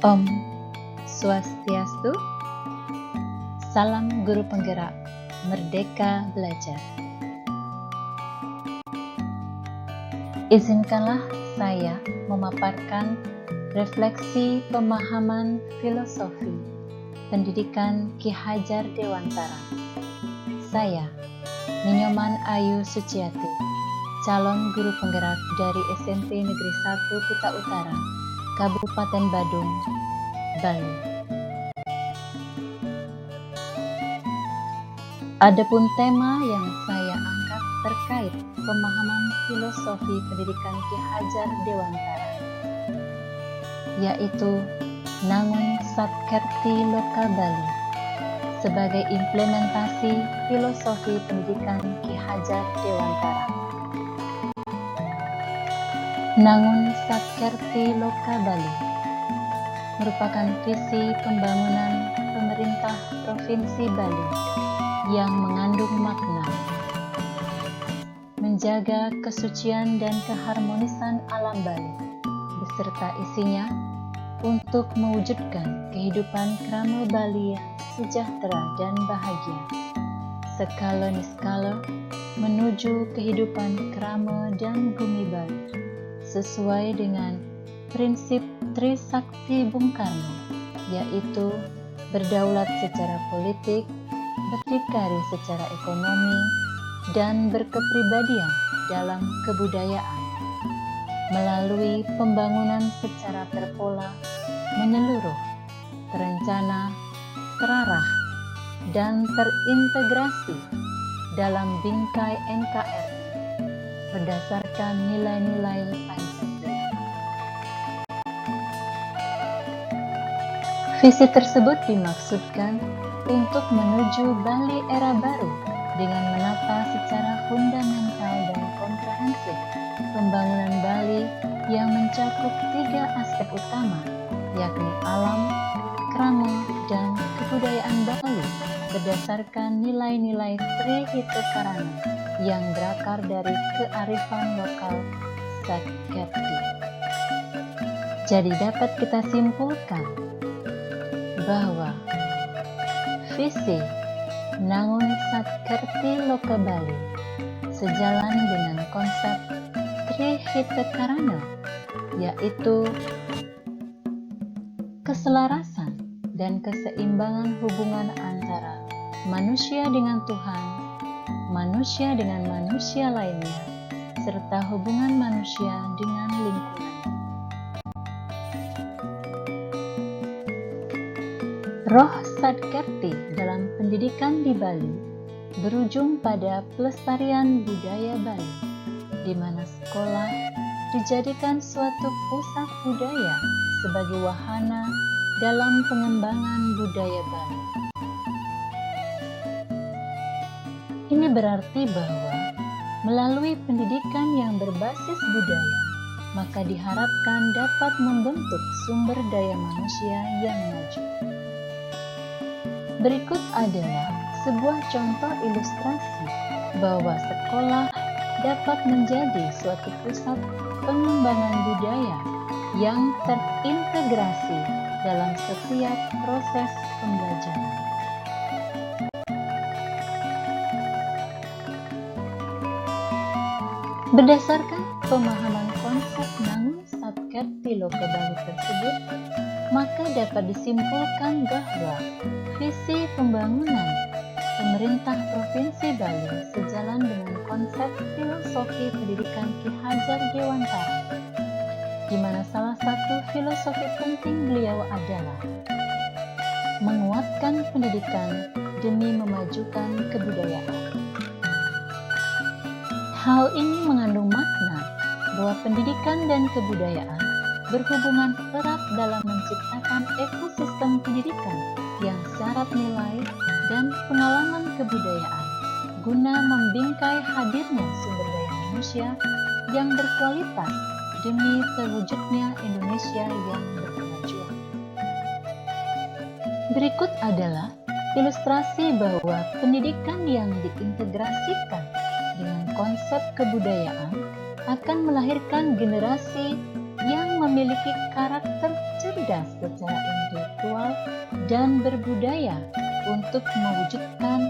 Om Swastiastu, salam guru penggerak, merdeka belajar. Izinkanlah saya memaparkan refleksi pemahaman filosofi pendidikan Ki Hajar Dewantara. Saya, Ninyoman Ayu Suciati, calon guru penggerak dari SMP Negeri 1 Kuta Utara, Kabupaten Badung, Bali. Adapun tema yang saya angkat terkait pemahaman filosofi pendidikan Ki Hajar Dewantara, yaitu Nangun Satkerti Loka Bali sebagai implementasi filosofi pendidikan Ki Hajar Dewantara. Nangun Satkerti Loka Bali merupakan visi pembangunan pemerintah Provinsi Bali yang mengandung makna menjaga kesucian dan keharmonisan alam Bali beserta isinya untuk mewujudkan kehidupan krama Bali yang sejahtera dan bahagia skala niskala menuju kehidupan krama dan bumi Bali sesuai dengan prinsip Trisakti Bung Karno, yaitu berdaulat secara politik, berdikari secara ekonomi, dan berkepribadian dalam kebudayaan melalui pembangunan secara terpola, menyeluruh, terencana, terarah, dan terintegrasi dalam bingkai NKRI berdasarkan nilai-nilai Pancasila. Visi tersebut dimaksudkan untuk menuju Bali era baru dengan menata secara fundamental dan komprehensif pembangunan Bali yang mencakup 3 aspek utama, yakni alam, krama, dan kebudayaan Bali berdasarkan nilai-nilai Trihitekarana yang berakar dari kearifan lokal Satkerti. Jadi dapat kita simpulkan bahwa visi Nangun Satkerti Loka Bali sejalan dengan konsep Trihitekarana, yaitu keselarasan dan keseimbangan hubungan antara manusia dengan Tuhan, manusia dengan manusia lainnya, serta hubungan manusia dengan lingkungan. Roh Satkerti dalam pendidikan di Bali berujung pada pelestarian budaya Bali, di mana sekolah dijadikan suatu pusat budaya sebagai wahana dalam pengembangan budaya Bali. Ini berarti bahwa melalui pendidikan yang berbasis budaya, maka diharapkan dapat membentuk sumber daya manusia yang maju. Berikut adalah sebuah contoh ilustrasi bahwa sekolah dapat menjadi suatu pusat pengembangan budaya yang terintegrasi dalam setiap proses pembelajaran. Berdasarkan pemahaman konsep Nangun Satkerti Loka Bali tersebut, maka dapat disimpulkan bahwa visi pembangunan pemerintah Provinsi Bali sejalan dengan konsep filosofi pendidikan Ki Hajar Dewantara, di mana salah satu filosofi penting beliau adalah menguatkan pendidikan demi memajukan kebudayaan. Hal ini mengandung makna bahwa pendidikan dan kebudayaan berhubungan erat dalam menciptakan ekosistem pendidikan yang syarat nilai dan pengalaman kebudayaan guna membingkai hadirnya sumber daya manusia yang berkualitas demi terwujudnya Indonesia yang berkemajuan. Berikut adalah ilustrasi bahwa pendidikan yang diintegrasikan dengan konsep kebudayaan akan melahirkan generasi yang memiliki karakter cerdas secara intelektual dan berbudaya untuk mewujudkan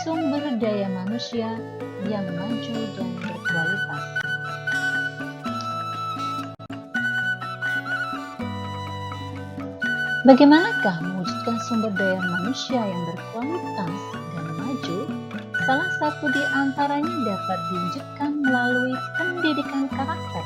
sumber daya manusia yang maju dan berkualitas. Bagaimanakah mewujudkan sumber daya manusia yang berkualitas dan maju? Salah satu di antaranya dapat diwujudkan melalui pendidikan karakter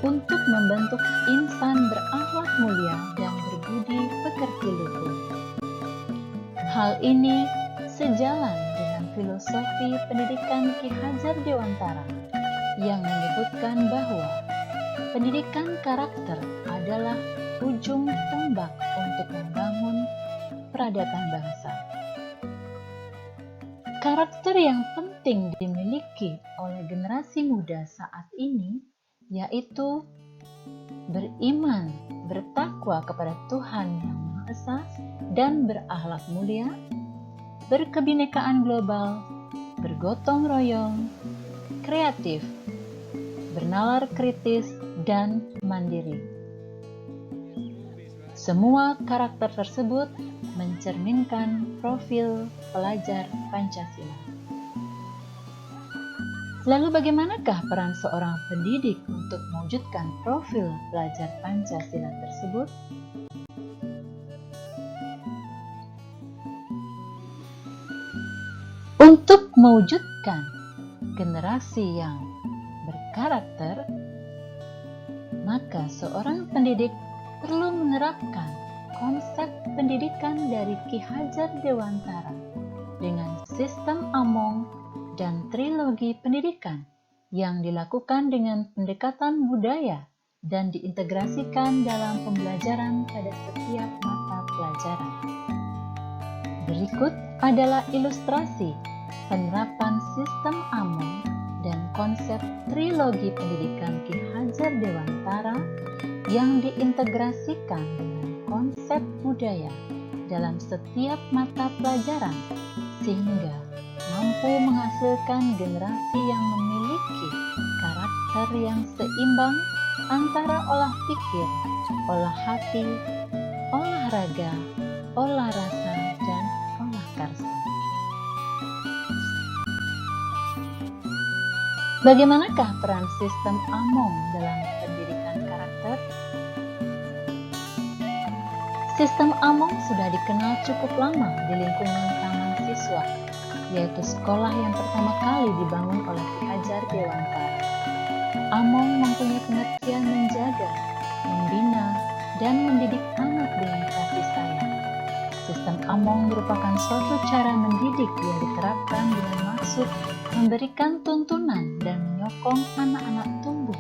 untuk membentuk insan berakhlak mulia dan berbudi pekerti luhur. Hal ini sejalan dengan filosofi pendidikan Ki Hajar Dewantara yang menyebutkan bahwa pendidikan karakter adalah ujung tombak untuk membangun peradaban bangsa. Karakter yang penting dimiliki oleh generasi muda saat ini yaitu beriman, bertakwa kepada Tuhan Yang Maha Esa dan berakhlak mulia, berkebinekaan global, bergotong royong, kreatif, bernalar kritis, dan mandiri. Semua karakter tersebut mencerminkan profil pelajar Pancasila. Lalu bagaimanakah peran seorang pendidik untuk mewujudkan profil pelajar Pancasila tersebut? Untuk mewujudkan generasi yang berkarakter, maka seorang pendidik perlu menerapkan konsep pendidikan dari Ki Hajar Dewantara dengan sistem Among dan trilogi pendidikan yang dilakukan dengan pendekatan budaya dan diintegrasikan dalam pembelajaran pada setiap mata pelajaran. Berikut adalah ilustrasi penerapan sistem Among dan konsep trilogi pendidikan Ki Hajar Dewantara yang diintegrasikan dengan konsep budaya dalam setiap mata pelajaran sehingga mampu menghasilkan generasi yang memiliki karakter yang seimbang antara olah pikir, olah hati, olah raga, olah rasa, dan olah karsa. Bagaimanakah peran sistem Among dalam pendidikan karakter? Sistem Among sudah dikenal cukup lama di lingkungan taman siswa, yaitu sekolah yang pertama kali dibangun oleh Ki Hajar Dewantara. Among mempunyai pengertian menjaga, membina, dan mendidik anak dengan kasih sayang. Sistem Among merupakan suatu cara mendidik yang diterapkan dengan maksud memberikan tuntunan dan menyokong anak-anak tumbuh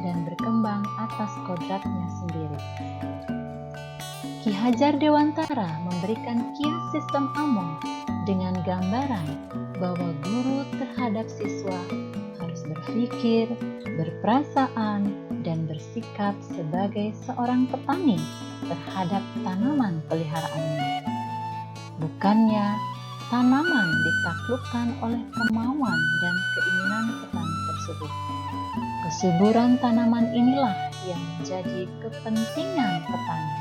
dan berkembang atas kodratnya sendiri. Ki Hajar Dewantara memberikan kias sistem Among dengan gambaran bahwa guru terhadap siswa harus berpikir, berperasaan, dan bersikap sebagai seorang petani terhadap tanaman peliharaannya. Bukannya tanaman ditaklukkan oleh kemauan dan keinginan petani tersebut. Kesuburan tanaman inilah yang menjadi kepentingan petani.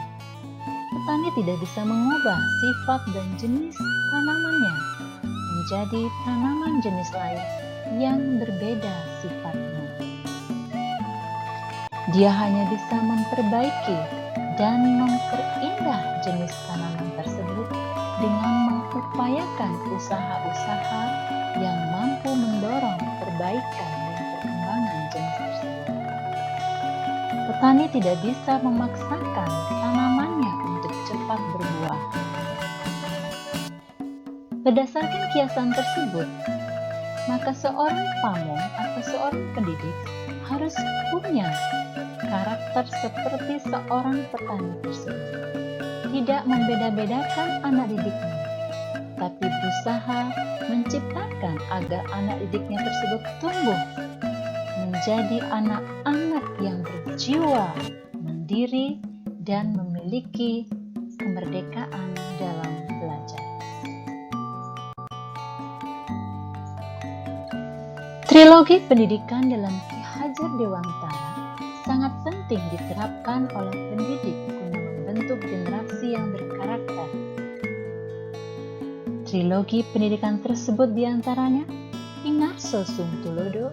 Petani tidak bisa mengubah sifat dan jenis tanamannya menjadi tanaman jenis lain yang berbeda sifatnya. Dia hanya bisa memperbaiki dan memperindah jenis tanaman tersebut dengan mengupayakan usaha-usaha yang mampu mendorong perbaikan dan perkembangan jenis tersebut. Petani tidak bisa memaksakan tanamannya untuk cepat berbuah. Berdasarkan kiasan tersebut, maka seorang pamong atau seorang pendidik harus punya karakter seperti seorang petani tersebut. Tidak membeda-bedakan anak didiknya, tapi berusaha menciptakan agar anak didiknya tersebut tumbuh menjadi anak-anak yang berjiwa mandiri dan memiliki kemerdekaan dalam belajar. Trilogi pendidikan dalam Ki Hajar Dewantara sangat penting diterapkan oleh pendidik guna membentuk generasi yang berkarakter. Trilogi pendidikan tersebut diantaranya Ingarso Sungtulodo,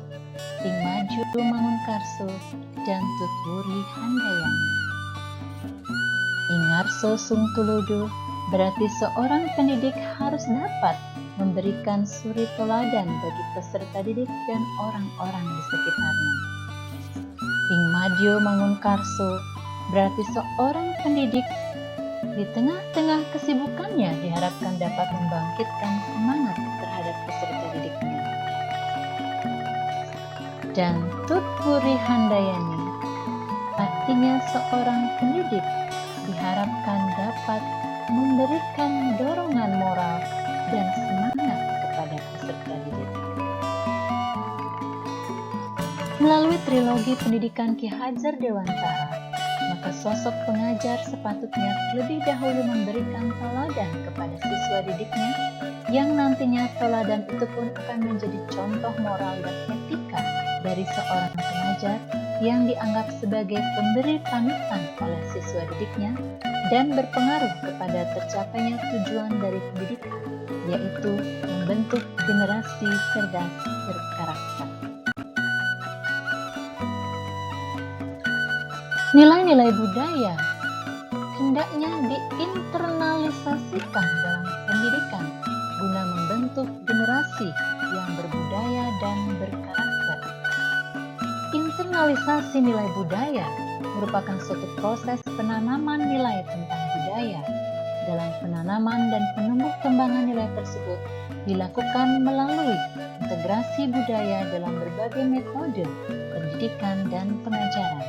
Ing Maju Mangunkarso, dan Tutwuri Handayani. Ingarso Sungtulodo berarti seorang pendidik harus dapat memberikan suri teladan bagi peserta didik dan orang-orang di sekitarnya. Ing Maju Mangunkarso berarti seorang pendidik di tengah-tengah kesibukannya diharapkan dapat membangkitkan semangat terhadap peserta didiknya. Dan Tutwuri Handayani artinya seorang pendidik diharapkan dapat memberikan dorongan moral dan semangat kepada peserta didik. Melalui trilogi pendidikan Ki Hajar Dewantara, maka sosok pengajar sepatutnya terlebih dahulu memberikan teladan kepada siswa didiknya, yang nantinya teladan itu pun akan menjadi contoh moral dan etika dari seorang pengajar yang dianggap sebagai pemberi panutan oleh siswa didiknya dan berpengaruh kepada tercapainya tujuan dari pendidikan, yaitu membentuk generasi cerdas berkarakter. Nilai-nilai budaya hendaknya diinternalisasikan dalam pendidikan guna membentuk generasi yang berbudaya dan berkarakter. Internalisasi nilai budaya merupakan suatu proses penanaman nilai tentang budaya. Dalam penanaman dan penumbuh kembangan nilai tersebut dilakukan melalui integrasi budaya dalam berbagai metode pendidikan dan pengajaran.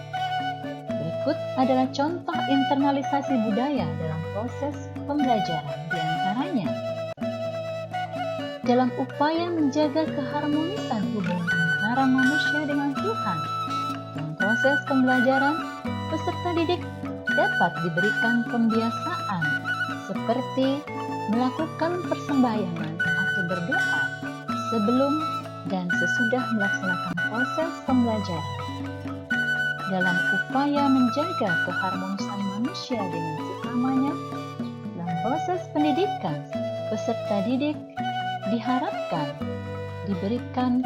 Berikut adalah contoh internalisasi budaya dalam proses pembelajaran, diantaranya dalam upaya menjaga keharmonisan hubungan antara manusia dengan Tuhan. Dalam proses pembelajaran, peserta didik dapat diberikan pembiasaan seperti melakukan persembahyangan atau berdoa sebelum dan sesudah melaksanakan proses pembelajaran. Dalam upaya menjaga keharmonisan manusia dengan sesamanya, dalam proses pendidikan, peserta didik diharapkan diberikan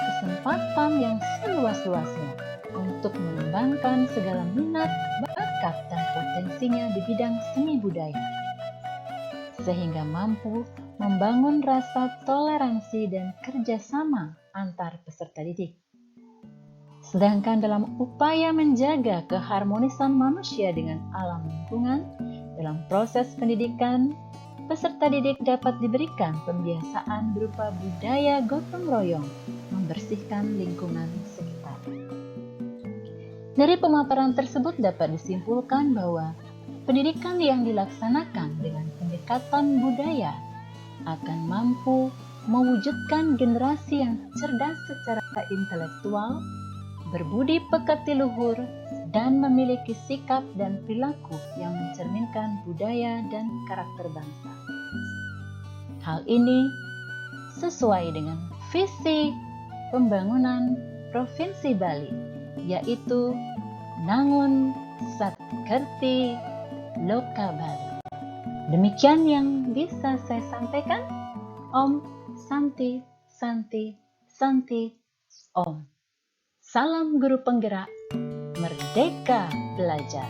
kesempatan yang seluas-luasnya untuk mengembangkan segala minat, bakat, dan potensinya di bidang seni budaya, sehingga mampu membangun rasa toleransi dan kerjasama antar peserta didik. Sedangkan dalam upaya menjaga keharmonisan manusia dengan alam lingkungan, dalam proses pendidikan, peserta didik dapat diberikan pembiasaan berupa budaya gotong royong, membersihkan lingkungan sekitar. Dari pemaparan tersebut dapat disimpulkan bahwa pendidikan yang dilaksanakan dengan pendekatan budaya akan mampu mewujudkan generasi yang cerdas secara intelektual, berbudi pekerti luhur, dan memiliki sikap dan perilaku yang mencerminkan budaya dan karakter bangsa. Hal ini sesuai dengan visi pembangunan Provinsi Bali, yaitu Nangun Satkerti Loka Bali. Demikian yang bisa saya sampaikan. Om Santi Santi Santi Om. Salam guru penggerak, merdeka belajar.